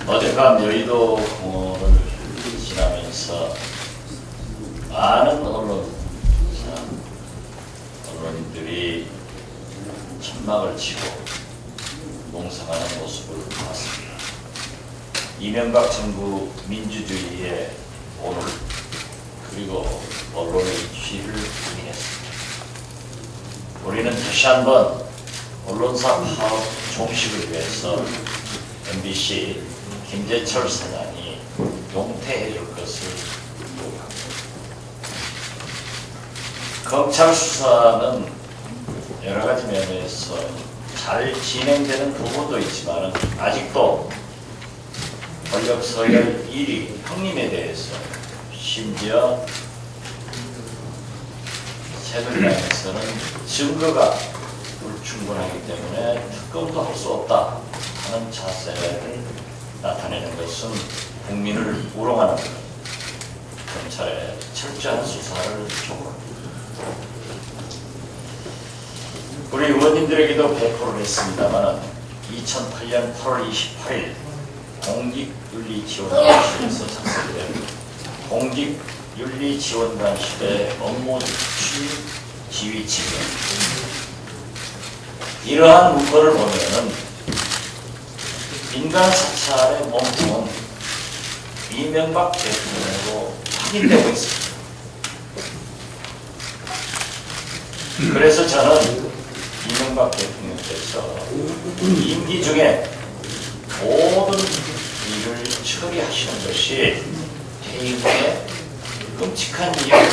어젯밤 여의도 공원을 지나면서 많은 언론인들이 천막을 치고 농성하는 모습을 봤습니다. 이명박 정부 민주주의의 오늘 그리고 언론의 취를 기능했습니다. 우리는 다시 한번 언론사 파업 종식을 위해서 MBC 김재철 사장이 용퇴해 줄 것을 요구합니다. 검찰 수사는 여러 가지 면에서 잘 진행되는 부분도 있지만 아직도 권력 서열 1위 형님에 대해서 심지어 새누리당에서는 증거가 불충분하기 때문에 특검도 할 수 없다 하는 자세를 나타내는 것은 국민을 우롱하는 것, 검찰의 철저한 수사를 촉구합니다. 우리 의원님들에게도 배포를 했습니다만 2008년 8월 28일 공직윤리지원관실에서 작성된 공직윤리지원관실의 업무 추진 지휘칙입니다. 이러한 문건을 보면은 민간 사찰의 몸통은 이명박 대통령으로 확인되고 있습니다. 그래서 저는 이명박 대통령께서 임기 중에 모든 일을 처리하시는 것이 퇴임의 끔찍한 일을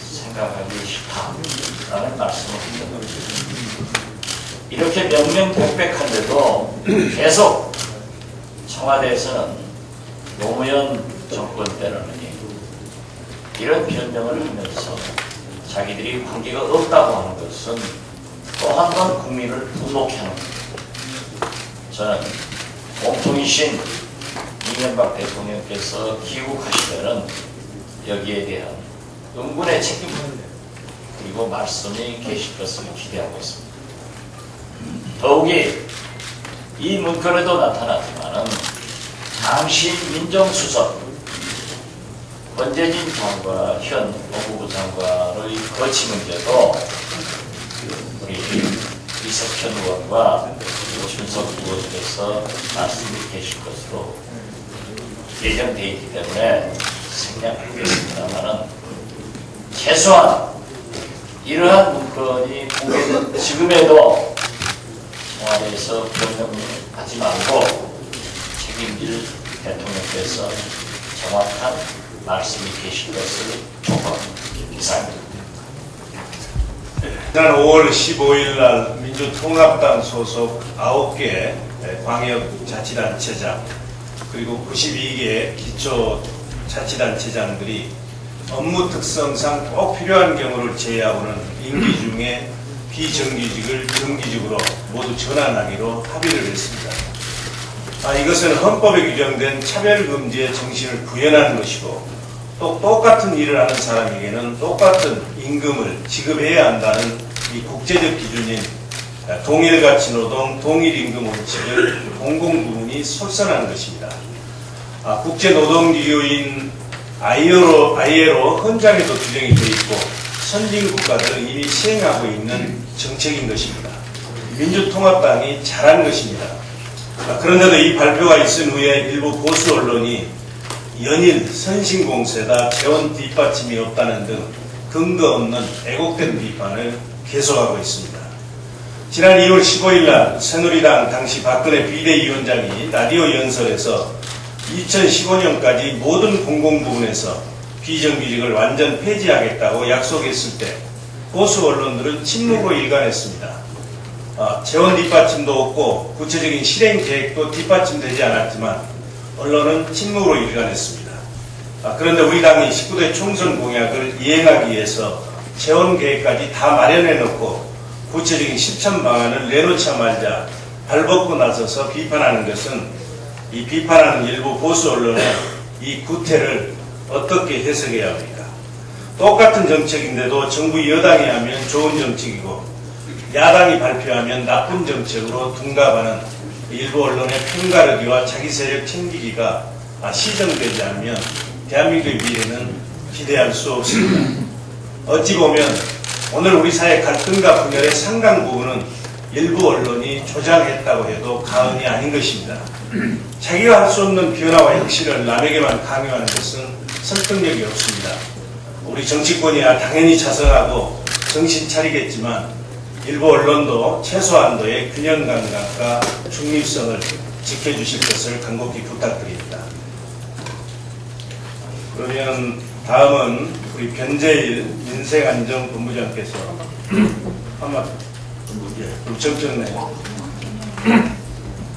생각하기 싫다라는 말씀을 드린 겁니다. 이렇게 명명백백한데도 계속 청와대에서는 노무현 정권 때는 이런 변명을 하면서 자기들이 관계가 없다고 하는 것은 또 한 번 국민을 분노케 하는 겁니다. 저는 몸통이신 이명박 대통령께서 귀국하시면은 여기에 대한 응분의 책임 그리고 말씀이 계실 것을 기대하고 있습니다. 더욱이 이 문건에도 나타났지만은 당시 민정수석 권재진 장관 현 법무부 장관의 거취 문제도 우리 이석현 의원과 준석 의원께서 말씀이 계실 것으로 예정되어 있기 때문에 생략하겠습니다만은 최소한 이러한 문건이 공개된 지금에도 청와대에서 변명하지 말고 책임질 대통령께서 정확한 말씀이 계실 것을 촉구합니다. 이상입니다. 지난 5월 15일 날 민주통합당 소속 9개 광역자치단체장 그리고 92개 기초자치단체장들이 업무 특성상 꼭 필요한 경우를 제외하고는 임기 중에 비정규직을 정규직으로 모두 전환하기로 합의를 했습니다. 이것은 헌법에 규정된 차별금지의 정신을 구현하는 것이고 또 똑같은 일을 하는 사람에게는 똑같은 임금을 지급해야 한다는 이 국제적 기준인 동일가치노동, 동일임금 원칙을 공공부문이 솔선한 것입니다. 국제노동기구인 ILO 헌장에도 규정이 되어 있고 선진국가들은 이미 시행하고 있는 정책인 것입니다. 민주통합당이 잘한 것입니다. 그런데도 이 발표가 있은 후에 일부 보수 언론이 연일 선신공세다, 재원 뒷받침이 없다는 등 근거 없는 왜곡된 비판을 계속하고 있습니다. 지난 2월 15일 날 새누리당 당시 박근혜 비대위원장이 라디오 연설에서 2015년까지 모든 공공부문에서 비정규직을 완전 폐지하겠다고 약속했을 때 보수 언론들은 침묵으로 일관했습니다. 재원 뒷받침도 없고 구체적인 실행 계획도 뒷받침되지 않았지만 언론은 침묵으로 일관했습니다. 그런데 우리 당이 19대 총선 공약을 이행하기 위해서 재원 계획까지 다 마련해놓고 구체적인 실천 방안을 내놓자마자 발벗고 나서서 비판하는 것은 이 비판하는 일부 보수 언론의 이 구태를 어떻게 해석해야 합니까? 똑같은 정책인데도 정부 여당이 하면 좋은 정책이고 야당이 발표하면 나쁜 정책으로 둔갑하는 일부 언론의 편가르기와 자기 세력 챙기기가 시정되지 않으면 대한민국의 미래는 기대할 수 없습니다. 어찌 보면 오늘 우리 사회 갈등과 분열의 상당 부분은 일부 언론이 조장했다고 해도 과언이 아닌 것입니다. 자기가 할 수 없는 변화와 혁신을 남에게만 강요하는 것은 설득력이 없습니다. 우리 정치권이야 당연히 자성하고 정신 차리겠지만 일부 언론도 최소한도의 균형 감각과 중립성을 지켜주실 것을 간곡히 부탁드립니다. 그러면 다음은 우리 변재일 민생안전본부장께서 한마 정청래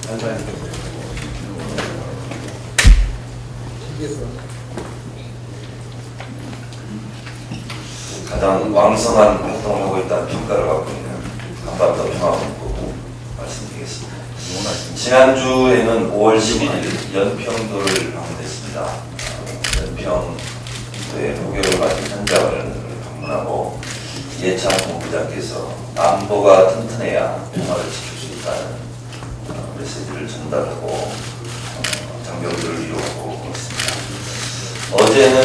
단사님께서 가장 왕성한 활동을 하고 있다는 평가를 받고 있는 한반도 평화본부 말씀드리겠습니다. 지난주에는 5월 11일 연평도를 방문했습니다. 연평도의 포격을 맞은 현장을 방문하고 이해찬 본부장께서 안보가 튼튼해야 평화를 지킬 수 있다는 메시지를 전달하고 장병들을 위로하고 있습니다. 어제는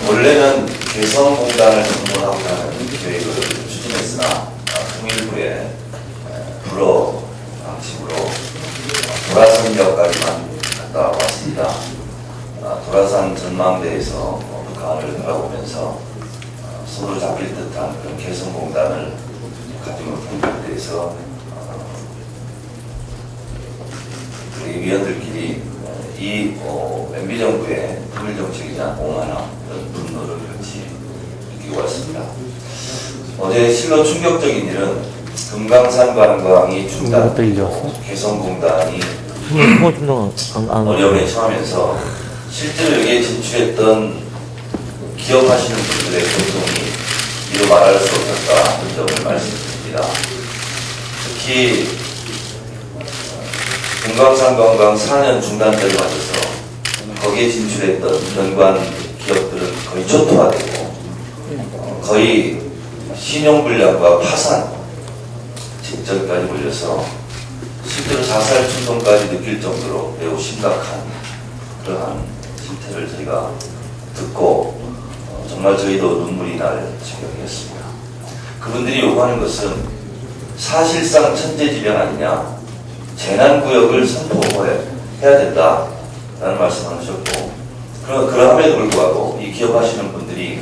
원래는 개성공단을 방문하고자 하는 계획을 추진했으나 통일부의 불어 방침으로 도라선역까지만 갔다 왔습니다. 도라산 전망대에서 북한을 바라보면서 손을 잡힐 듯한 그런 개성공단을 가지고 통일부에 대해서 우리 위원들끼리 이 MB 정부의 통일 정책에 대한 오만함, 이런 분노를 같이 느끼고 왔습니다. 어제 실로 충격적인 일은 금강산 관광이 중단되고 개성공단이 어려움에 처하면서 실제로 여기에 진출했던 기업하시는 분들의 고통이 이루 말할 수 없었다는 점을 말씀드립니다. 특히 금강산 관광 4년 중단제를 맞아서 거기에 진출했던 연관 기업들은 거의 초토화되고 거의 신용불량과 파산 직전까지 몰려서 실제로 자살 충동까지 느낄 정도로 매우 심각한 그러한 실태를 저희가 듣고 정말 저희도 눈물이 날 지경이었습니다. 그분들이 요구하는 것은 사실상 천재지변 아니냐, 재난구역을 선포해야 된다라는 말씀을 하셨고, 그럼에도 불구하고 이 기업하시는 분들이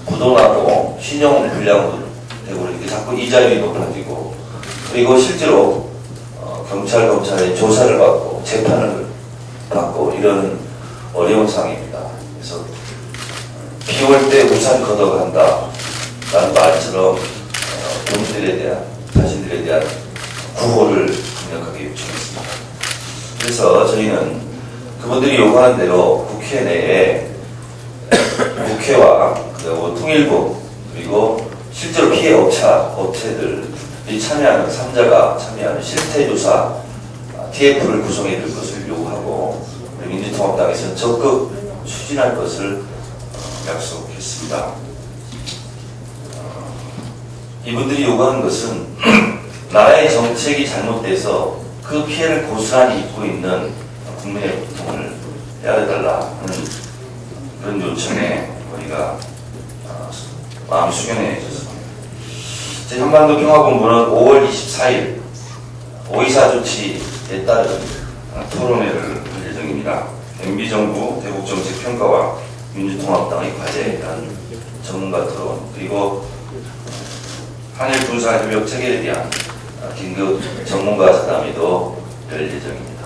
부도나고 신용불량으로 되고 이렇게 자꾸 이자율이 높아지고, 그리고 실제로 검찰의 조사를 받고 재판을 받고 이러는 어려운 상황입니다. 그래서 비 올 때 우산 걷어간다 라는 말처럼 본인들에 대한, 자신들에 대한 구호를 강력하게 요청했습니다. 그래서 저희는 그분들이 요구하는 대로 국회 내에 국회와 통일부 그리고 실제로 피해 업체들이 참여하는 3자가 참여하는 실태조사 TF를 구성해야 될 것을 요구하고 민주통합당에서는 적극 추진할 것을 약속했습니다. 이분들이 요구하는 것은 나라의 정책이 잘못돼서 그 피해를 고스란히 입고 있는 국민의 고통을 헤아려달라는 그런 요청에 우리가 마음 수견해 줬습니다. 제 한반도 평화본부는 5월 24일 5.24 조치에 따른 토론회를 할 예정입니다. MB정부 대북정책평가와 민주통합당의 과제라는 전문가 토론, 그리고 한일 군사협력 체결에 대한 긴급 전문가 자담회도 열 예정입니다.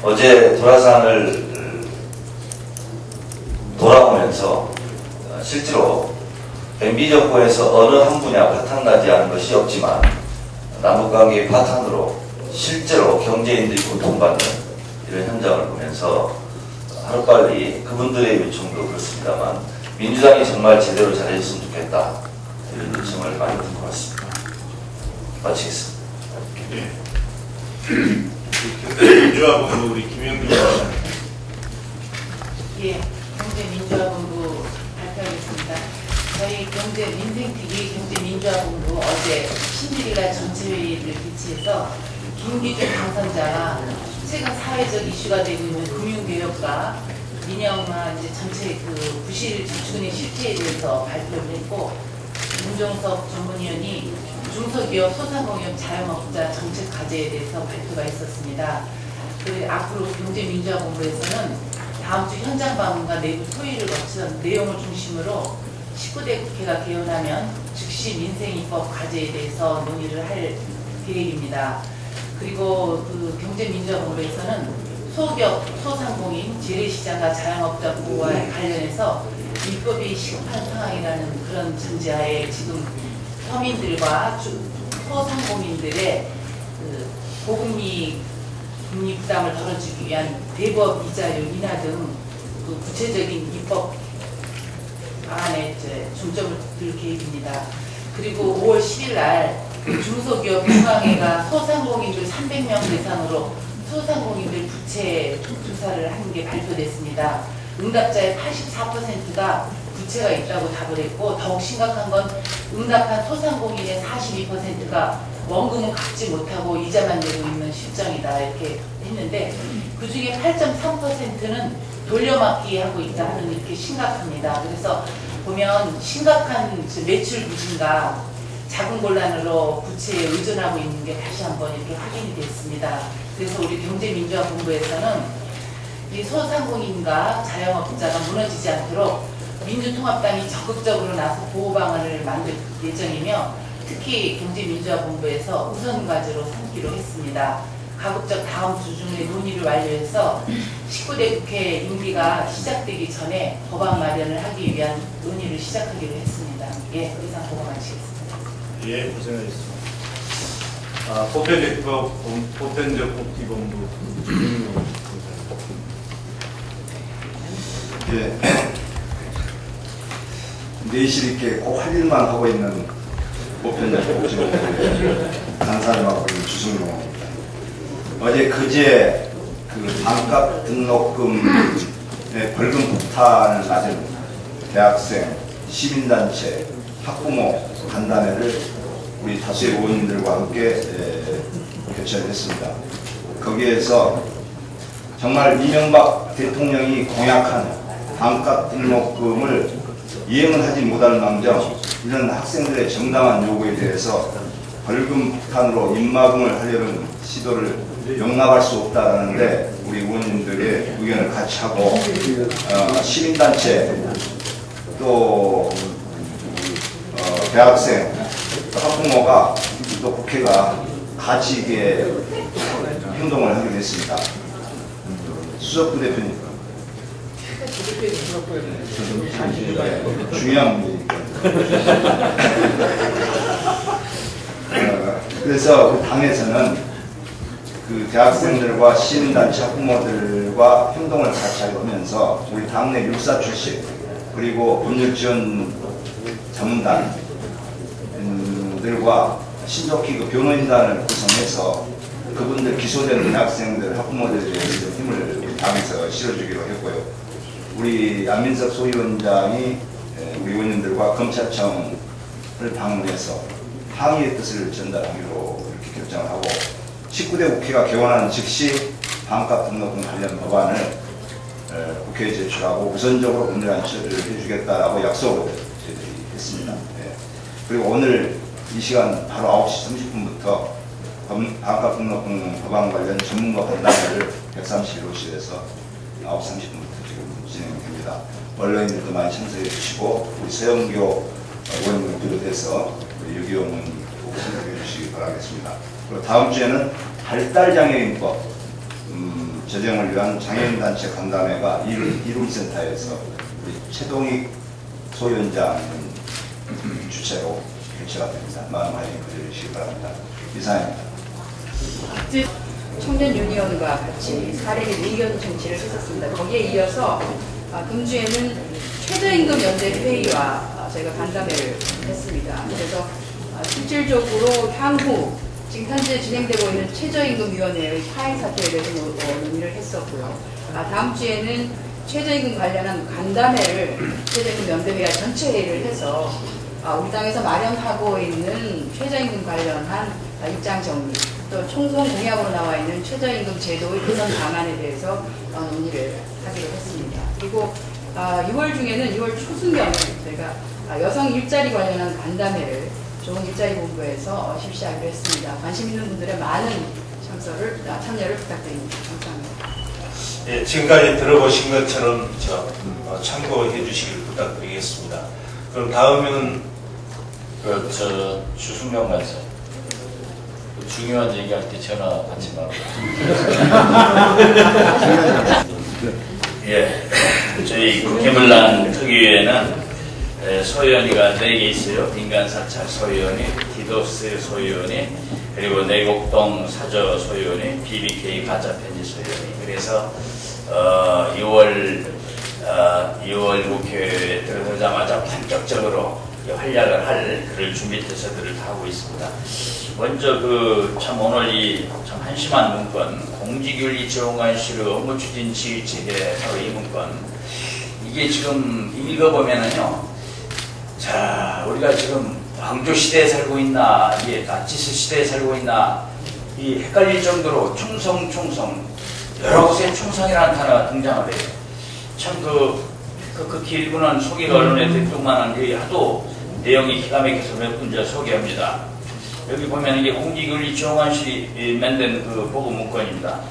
어제 도라산을 돌아오면서 실제로 MB정부에서 어느 한 분야 바탕나지 않은 것이 없지만 남북관계의 바탕으로 실제로 경제인들이 고통받는 이런 현장을 보면서 하루빨리 그분들의 요청도 그렇습니다만 민주당이 정말 제대로 잘해줬으면 좋겠다, 이런 요청을 많이 듣는 것 같습니다. 마치겠습니다. 민주화본부 우리 김영민 의원. 예, 경제민주화본부 발표하겠습니다. 저희 민생TV 경제민주화본부 어제 신일이가 전체회의를 개최해서 김기준 당선자가 최근 사회적 이슈가 되고 있는 금융개혁과 민영화 이제 전체 그 부실 저축은행 실태에 대해서 발표를 했고, 문종석 전문위원이 중소기업 소상공인 자영업자 정책 과제에 대해서 발표가 있었습니다. 그리고 앞으로 경제민주화본부에서는 다음 주 현장 방문과 내부 토의를 거친 내용을 중심으로 19대 국회가 개원하면 즉시 민생입법 과제에 대해서 논의를 할 계획입니다. 그리고 그 경제민주화본부에서는 소기업, 소상공인, 재래시장과 자영업자 보호와 관련해서 입법이 시급한 상황이라는 그런 전제하에 지금 서민들과 소상공인들의 그 고금리 금리 부담을 덜어주기 위한 대법 이자료 인하 등 그 구체적인 입법 안에 중점을 둘 계획입니다. 그리고 5월 10일 날 중소기업 중앙회가 소상공인들 300명 대상으로 소상공인들 부채 조사를 한 게 발표됐습니다. 응답자의 84%가 부채가 있다고 답을 했고, 더욱 심각한 건 응답한 소상공인의 42%가 원금은 갚지 못하고 이자만 내고 있는 실정이다 이렇게 했는데, 그 중에 8.3%는 돌려막기 하고 있다 하는 이렇게 심각합니다. 그래서 보면 심각한 매출 부진과 자금 곤란으로 부채에 의존하고 있는 게 다시 한번 이렇게 확인이 됐습니다. 그래서 우리 경제민주화본부에서는 이 소상공인과 자영업자가 무너지지 않도록 민주통합당이 적극적으로 나서 보호 방안을 만들 예정이며, 특히 경제민주화본부에서 우선 과제로 삼기로 했습니다. 가급적 다음 주 중에 논의를 완료해서 19대 국회 임기가 시작되기 전에 법안 마련을 하기 위한 논의를 시작하기로 했습니다. 예, 이상 보고 마치겠습니다. 예, 고생하셨습니다. 보편적복지본부 예. 내실 있게 꼭 할 일만 하고 있는 보편적복지본부 간사를 맡고 있는 주승용입니다. 어제 그제 그 반값 등록금의 벌금 폭탄을 맞은 대학생, 시민단체, 학부모 간담회를 우리 다수의 의원님들과 함께 개최를 했습니다. 거기에서 정말 이명박 대통령이 공약한 반값 등록금을 이행을 하지 못할 망정 이런 학생들의 정당한 요구에 대해서 벌금 폭탄으로 입막음을 하려는 시도를 용납할 수 없다라는데, 우리 의원님들의 의견을 같이 하고 시민단체 또 대학생 또 학부모가 또 국회가 같이 이게 행동을 하게 됐습니다. 수석부 대표님, 중요한 문제니까. 그래서 그 당에서는 그 대학생들과 시민단체 학부모들과 행동을 같이 하면서 우리 당내 육사 출신 그리고 법률지원 자문단들과 신속히 그 변호인단을 구성해서 그분들 기소된 대학생들 학부모들에 대해서 힘을 우리 당에서 실어주기로 했고요. 우리 안민석 소위원장이 우리 의원님들과 검찰청을 방문해서 항의의 뜻을 전달하기로 이렇게 결정을 하고, 19대 국회가 개원하는 즉시 반값 등록금 관련 법안을 국회에 제출하고 우선적으로 법률안 처리를 해주겠다라고 약속을 저희들이 했습니다. 네. 그리고 오늘 이 시간 바로 9시 30분부터 반값 등록금 법안 관련 전문가 간담회를 131호실에서 9시 30분부터 지금 진행됩니다. 언론인들도 많이 참석해 주시고 우리 서영교 의원님을 비롯해서 우리 유기용 의원님도 참석해 주시기 바라겠습니다. 그리고 다음 주에는 발달장애인법 제정을 위한 장애인단체 간담회가 이룸센터에서 우리 최동익 소위원장 주최로 개최가 됩니다. 많은 관심 부탁드리시기 바랍니다. 이상입니다. 청년 유니언과 같이 사례의 의견 정치를 했었습니다. 거기에 이어서 금주에는 최저임금 연대 회의와 저희가 간담회를 했습니다. 그래서 실질적으로 향후 지금 현재 진행되고 있는 최저임금위원회의 파행 사태에 대해서 논의를 했었고요. 다음 주에는 최저임금 관련한 간담회를 최저임금 연대회와 전체 회의를 해서 우리 당에서 마련하고 있는 최저임금 관련한 입장 정리, 또 총선 공약으로 나와 있는 최저임금 제도의 개선 방안에 대해서 논의를 하기로 했습니다. 그리고 6월 중에는 6월 초순경에 저희가 여성 일자리 관련한 간담회를 좋은 일자리 본부에서 실시하기로 했습니다. 관심 있는 분들의 많은 참여를 부탁드립니다. 감사합니다. 예, 지금까지 들어보신 것처럼 참고해 주시길 부탁드리겠습니다. 그럼 다음에는 주승용 간사. 중요한 얘기할 때 전화 받지 말고. 예, 저희 국회문란 특위에는 소위원회가 4개 있어요. 민간사찰 소위원회, 디도스 소위원회, 그리고 내곡동 사저 소위원회, BBK 가짜편지 소위원회. 그래서 6월 국회에 들어서자마자 본격적으로 활약을 할 그럴 준비 태세들을 다 하고 있습니다. 먼저 참 오늘 이 참 한심한 문건, 공직윤리지원관실의 업무 추진 지휘체계 바로 이 문건, 이게 지금 읽어보면은요, 자, 우리가 지금 왕조 시대에 살고 있나, 이게 나치스 시대에 살고 있나, 이 헷갈릴 정도로 충성, 여러 곳에 충성이라는 단어가 등장을 해요. 참 그 길고는 소개가 언론에 대통만한 게 하도 내용이 기가 막혀서 몇 분 소개합니다. 여기 보면 이게 공직윤리지원관실이 만든 보고 문건입니다.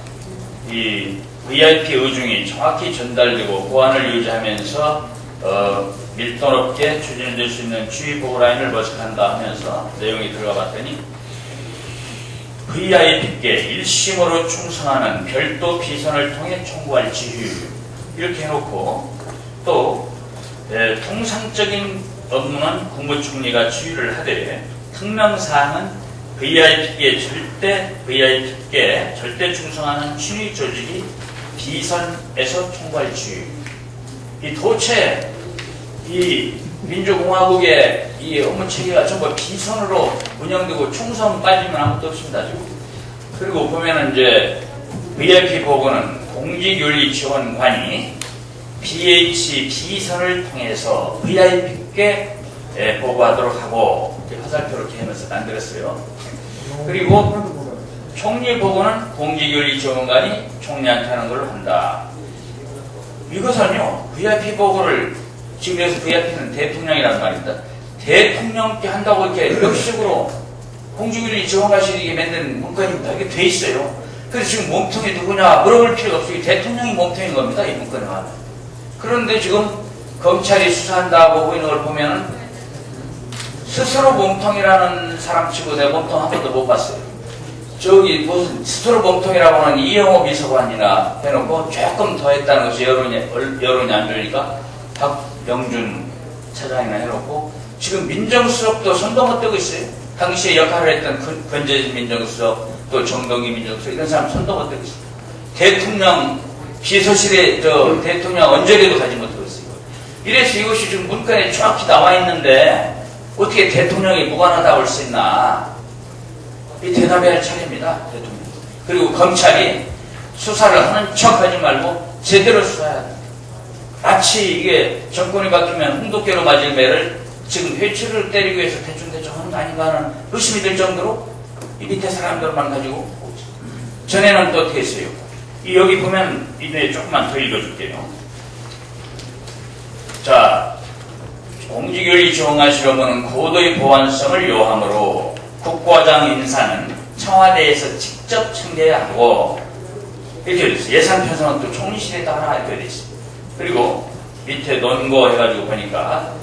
이 VIP 의중이 정확히 전달되고 보안을 유지하면서 밀도 높게 추진될 수 있는 주의 보고 라인을 모색한다 하면서 내용이 들어가 봤더니 VIP께 일심으로 충성하는 별도 비선을 통해 총괄 지휘 이렇게 해놓고 또 통상적인 업무는 국무총리가 지휘를 하되 특명사항은 VIP께 절대 충성하는 친위 조직이 비선에서 총괄 지휘. 이 도체 이 민주공화국의 이 업무 체계가 전부 비선으로 운영되고 충성 빠지면 아무것도 없습니다. 지금. 그리고 보면은 이제 VIP 보고는 공직윤리지원관이 BH 비선을 통해서 VIP께 보고하도록 하고 화살표로 이렇게 하면서 만들었어요. 그리고 총리 보고는 공직윤리지원관이 총리한테 하는 걸로 한다. 이것은요, VIP 보고를 지금 여기서 VIP는 대통령이라는 말입니다. 대통령께 한다고 이렇게 역식으로 공직윤리지원관실이 만든 문건입니다. 이게 돼 있어요. 그래서 지금 몸통이 누구냐 물어볼 필요가 없어요. 대통령이 몸통인 겁니다. 이 문건에 하면. 그런데 지금 검찰이 수사한다고 보이는 걸 보면은 스스로 몸통이라는 사람 치고 내가 몸통 한 번도 못 봤어요. 저기 무슨 스스로 몸통이라고 하는 이영호 비서관이나 해놓고 조금 더 했다는 것이 여론이 안 좋으니까 박영준 차장이나 해놓고 지금 민정수석도 손도 못 대고 있어요. 당시에 역할을 했던 권재진 민정수석 또 정동기 민정수석 이런 사람 손도 못 대고 있어요. 대통령 비서실에 대통령 언저리도 가지 못하고 있어요. 이래서 이것이 지금 문건에 정확히 나와 있는데 어떻게 대통령이 무관하다고 할 수 있나? 이 대답해야 할 차례입니다. 대통령. 그리고 검찰이 수사를 하는 척하지 말고 제대로 수사해야 합니다. 마치 이게 정권이 바뀌면 홍두깨로 맞을 매를 지금 회초리를 때리기 위해서 대충 하는 거 아닌가 하는 의심이 들 정도로 이 밑에 사람들만 가지고 전에는 또 어떻게 했어요? 여기 보면 이제 조금만 더 읽어줄게요. 자, 공직윤리지원관실 업무는 고도의 보안성을 요하므로 국과장 인사는 청와대에서 직접 챙겨야 하고 이렇게 되어 있어요. 예산 편성은 또 총리실에다 하나 이렇게 되어 있어요. 그리고 밑에 논거 해가지고 보니까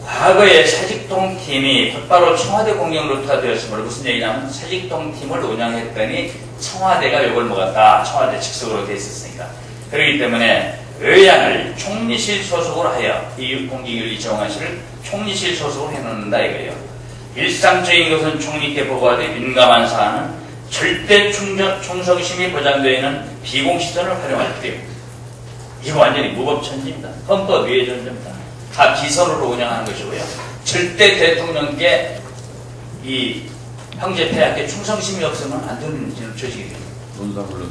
과거에 사직동 팀이 곧바로 청와대 공격 루트가 되었으므로 무슨 얘기냐면 사직동 팀을 운영했더니 청와대가 욕을 먹었다. 청와대 직속으로 되어 있었으니까. 그렇기 때문에 의안을 총리실 소속으로 하여 이 공직윤리지원관실을 총리실 소속으로 해놓는다 이거예요. 일상적인 것은 총리께 보고하되 민감한 사안은 절대 충성심이 보장되어 있는 비공시전을 활용할 필요. 이거 완전히 무법천지입니다. 헌법 위해전제입니다. 다 비선으로 운영하는 것이고요. 절대 대통령께 이 형제 폐하께 충성심이 없으면 안 되는 조직이에요. 논사 불러.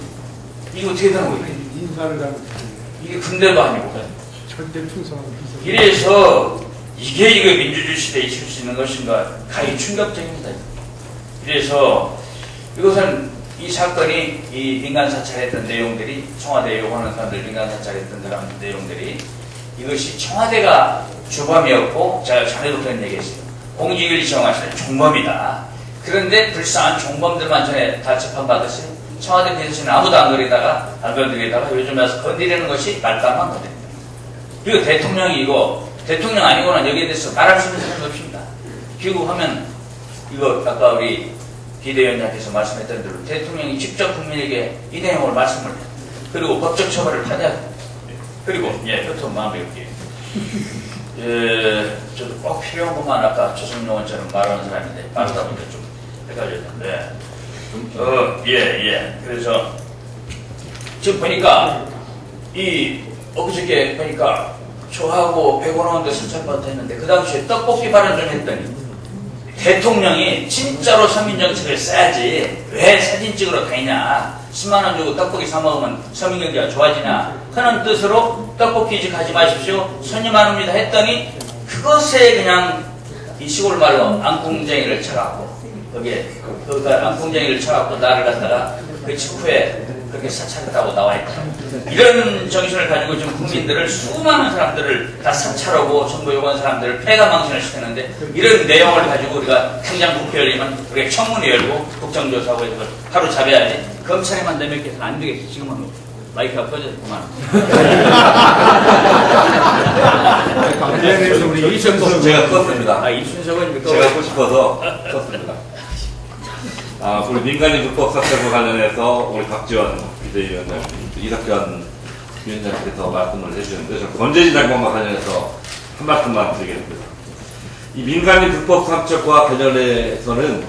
이거 어떻게 되는 거예요? 인사를 잘못했어요. 이게 군대도 아니고. 절대 충성하고 비서. 이래서 이게 민주주의 시대에 있을 수 있는 것인가 가히 충격적입니다. 이래서 이것은 이 사건이 이 민간 사찰했던 내용들이 청와대에 요구하는 사람들 민간 사찰했던 사람 내용들이 이것이 청와대가 주범이었고 제가 전에부터 얘기했어요. 공직을 지정하시는 종범이다. 그런데 불쌍한 종범들만 전에 다 재판받았어요. 청와대 비서실은 아무도 안 건드리다가 요즘 와서 건드리는 것이 말단만 거든요. 그리고 대통령이 대통령 아니고는 여기에 대해서 말할 수 있는 사람이 없습니다. 귀국하면 이거 아까 우리 비대위원장께서 말씀했던 대로 대통령이 직접 국민에게 이 내용을 말씀을 해요. 그리고 법적 처벌을 받아야 됩니다. 그리고 끝으로 마음에 없게 저도 꼭 필요한 것만 아까 조성용원처럼 말하는 사람인데 빠르다 보니까 좀 헷갈렸는데 그래서 지금 보니까 엊그저께 보니까 저하고 100원원도 선착받았다 했는데 그 당시에 떡볶이 발언 좀 했더니 대통령이 진짜로 서민정책을 써야지 왜 사진 찍으러 다니냐 10만원 주고 떡볶이 사 먹으면 서민경제가 좋아지냐 하는 뜻으로 떡볶이집 가지 마십시오 손님 안 옵니다 했더니 그것에 그냥 이 시골 말로 앙궁쟁이를 쳐갖고 거기에 앙궁쟁이를 쳐갖고 나를 갖다가 그 직후에 그렇게 사찰했다고 나와있다. 이런 정신을 가지고 지금 국민들을 수많은 사람들을 다 사찰하고 정부 요구한 사람들을 폐가망신을 시켰는데 이런 내용을 가지고 우리가 당장 국회 열리면 우리가 청문회 열고 국정조사하고 해서 하루 잡아야지 검찰에만 내밀게서는 안 되겠지. 지금은 마이크가 꺼졌구만. 우리 이준석 제가 껐습니다. 이순석은 제가 하고 싶어서 껐습니다. 우리 민간인 불법 사찰과 관련해서 우리 박지원 비대위원장, 이석현 위원장께서 말씀을 해주셨는데, 저 권재진 장관과 관련해서 한 말씀만 드리겠습니다. 이 민간인 불법 사찰과 관련해서는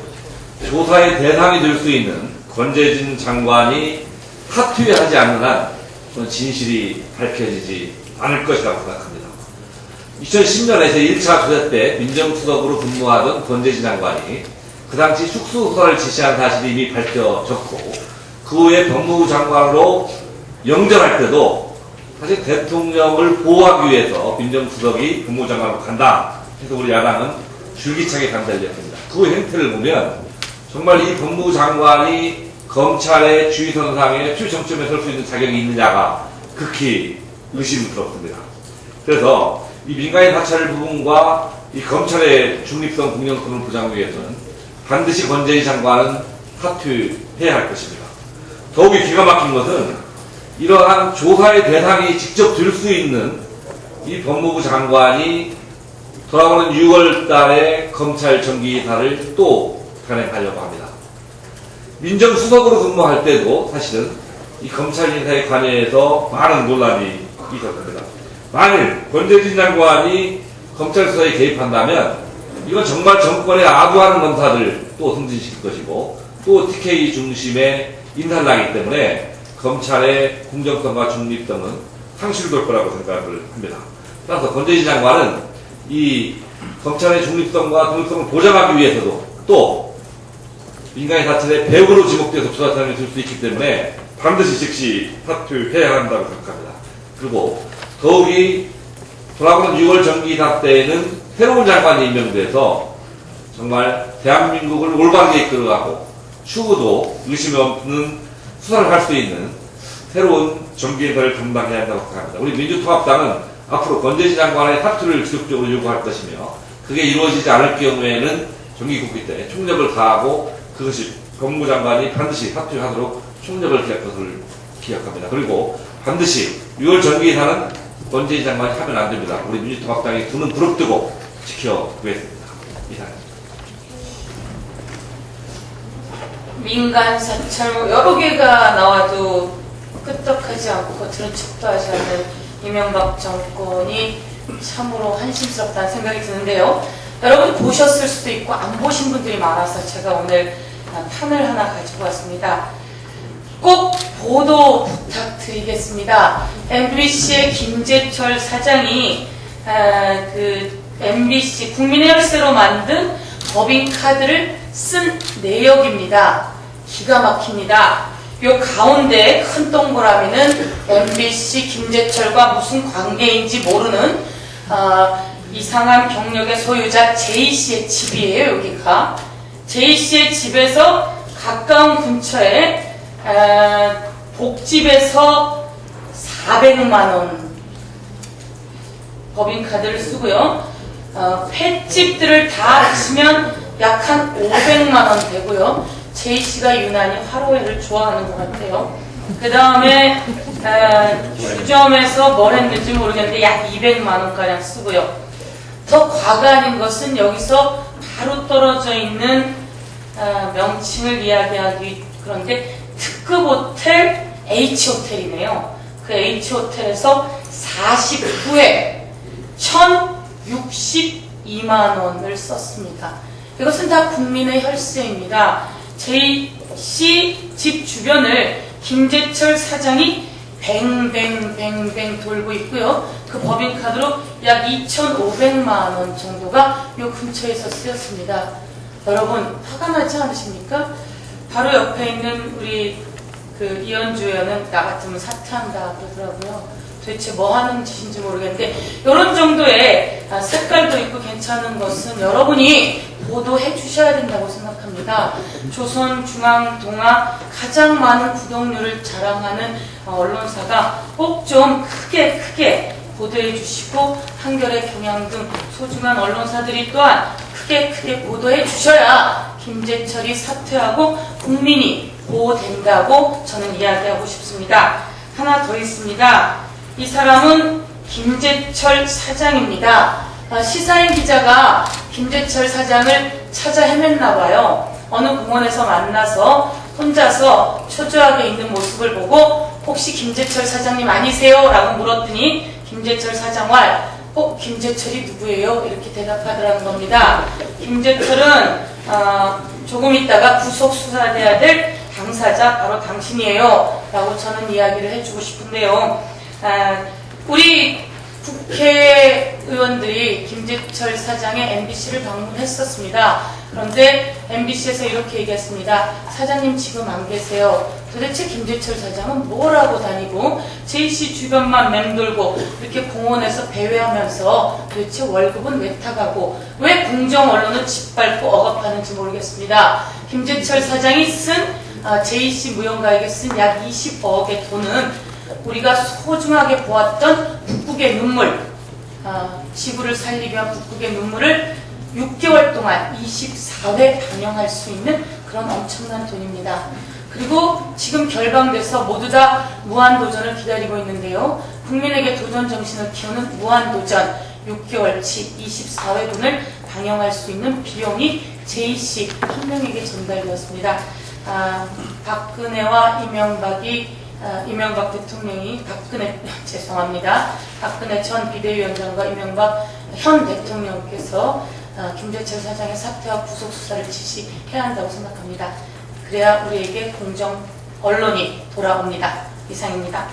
조사의 대상이 될 수 있는 권재진 장관이 사퇴하지 않는 한 진실이 밝혀지지 않을 것이라고 생각합니다. 2010년에 제1차 조사 때 민정수석으로 근무하던 권재진 장관이 그 당시 축소수사를 지시한 사실이 이미 밝혀졌고 그 후에 법무부 장관으로 영전할 때도 사실 대통령을 보호하기 위해서 민정수석이 법무부 장관으로 간다 해서 우리 야당은 줄기차게 반대했습니다. 그 행태를 보면 정말 이 법무부 장관이 검찰의 주의선상에 최정점에 설 수 있는 자격이 있느냐가 극히 의심스럽습니다. 그래서 이 민간인 사찰 부분과 이 검찰의 중립성, 공정성을 보장하기 위해서는 반드시 권재진 장관은 사퇴해야 할 것입니다. 더욱이 기가 막힌 것은 이러한 조사의 대상이 직접 될 수 있는 이 법무부 장관이 돌아오는 6월 달에 검찰 정기이사를 또 단행하려고 합니다. 민정수석으로 근무할 때도 사실은 이 검찰 인사에 관여해서 많은 논란이 있었습니다. 만일 권재진 장관이 검찰 수사에 개입한다면 이건 정말 정권에 아부하는 검사들 또 승진시킬 것이고 또 TK 중심의 인사를 하기 때문에 검찰의 공정성과 중립성은 상실될 거라고 생각을 합니다. 따라서 권재진 장관은 이 검찰의 중립성과 독립성을 보장하기 위해서도 또 민간인 사찰의 배후로 지목돼서 조사단이 될 수 있기 때문에 반드시 즉시 사퇴해야 한다고 생각합니다. 그리고 더욱이 돌아오는 6월 정기이사 때에는 새로운 장관이 임명돼서 정말 대한민국을 올바르게 이끌어가고 추후도 의심이 없는 수사를 할 수 있는 새로운 정기이사를 담당해야 한다고 생각합니다. 우리 민주통합당은 앞으로 권재진 장관의 사퇴를 지속적으로 요구할 것이며 그게 이루어지지 않을 경우에는 정기국회 때 총력을 다하고 그것이 법무부 장관이 반드시 사퇴하도록 총력을 기할 것을 기약합니다. 그리고 반드시 6월 정기이사는 권재진 장관이 하면 안 됩니다. 우리 민주통합당이 두 눈 부릅뜨고 지켜보겠습니다. 이상입니다. 민간 사찰 여러 개가 나와도 끄떡하지 않고 들은 척도 하지 않는 이명박 정권이 참으로 한심스럽다는 생각이 드는데요. 여러분 보셨을 수도 있고 안 보신 분들이 많아서 제가 오늘 판을 하나 가지고 왔습니다. 꼭 보도 부탁드리겠습니다. MBC의 김재철 사장이 그 MBC 국민의 열쇠로 만든 법인카드를 쓴 내역입니다. 기가 막힙니다. 요 가운데 큰 동그라미는 MBC 김재철과 무슨 관계인지 모르는 이상한 경력의 소유자 J씨의 집이에요. 여기가 J씨의 집에서 가까운 근처에 복집에서 400만원 법인카드를 쓰고요. 횟집들을 다 합치면 약 한 500만원 되고요. J씨가 유난히 화로회를 좋아하는 것 같아요. 그 다음에 주점에서 뭘 했는지 모르겠는데 약 200만원가량 쓰고요. 더 과가 아닌 것은 여기서 바로 떨어져 있는 명칭을 이야기하기 그런데 특급 호텔 H호텔이네요. 그 H호텔에서 49회 1062만원을 썼습니다. 이것은 다 국민의 혈세입니다. J씨 집 주변을 김재철 사장이 뱅뱅뱅뱅 돌고 있고요. 그 법인카드로 약 2,500만원 정도가 요 근처에서 쓰였습니다. 여러분 화가 나지 않으십니까? 바로 옆에 있는 우리 그 이현주 의원은 나 같으면 사퇴한다 그러더라고요. 도대체 뭐 하는 짓인지 모르겠는데 이런 정도의 색깔도 있고 괜찮은 것은 여러분이 보도해 주셔야 된다고 생각합니다. 조선중앙동화 가장 많은 구독률을 자랑하는 언론사가 꼭 좀 크게 보도해 주시고 한겨레 경향 등 소중한 언론사들이 또한 크게 보도해 주셔야 김재철이 사퇴하고 국민이 보호된다고 저는 이야기하고 싶습니다. 하나 더 있습니다. 이 사람은 김재철 사장입니다. 시사인 기자가 김재철 사장을 찾아 헤맸나 봐요. 어느 공원에서 만나서 혼자서 초조하게 있는 모습을 보고 혹시 김재철 사장님 아니세요? 라고 물었더니 김재철 사장과 김재철이 누구예요? 이렇게 대답하더라는 겁니다. 김재철은 조금 있다가 구속 수사돼야 될 당사자 바로 당신이에요. 라고 저는 이야기를 해주고 싶은데요. 우리 국회의원들이 김재철 사장의 MBC를 방문했었습니다. 그런데 MBC에서 이렇게 얘기했습니다. 사장님 지금 안 계세요. 도대체 김재철 사장은 뭘 하고 다니고 J씨 주변만 맴돌고 이렇게 공원에서 배회하면서 도대체 월급은 왜 타가고 왜 공정 언론을 짓밟고 억압하는지 모르겠습니다. 김재철 사장이 쓴 J씨 무용가에게 쓴 약 20억의 돈은 우리가 소중하게 보았던 북극의 눈물, 지구를 살리기 위한 북극의 눈물을 6개월 동안 24회 방영할 수 있는 그런 엄청난 돈입니다. 그리고 지금 결방돼서 모두 다 무한도전을 기다리고 있는데요. 국민에게 도전 정신을 키우는 무한도전 6개월치 24회분을 방영할 수 있는 비용이 J씨 한 명에게 전달되었습니다. 박근혜와 이명박 대통령이 박근혜 전 비대위원장과 이명박 현 대통령께서 김재철 사장의 사퇴와 구속 수사를 지시해야 한다고 생각합니다. 그래야 우리에게 공정 언론이 돌아옵니다. 이상입니다.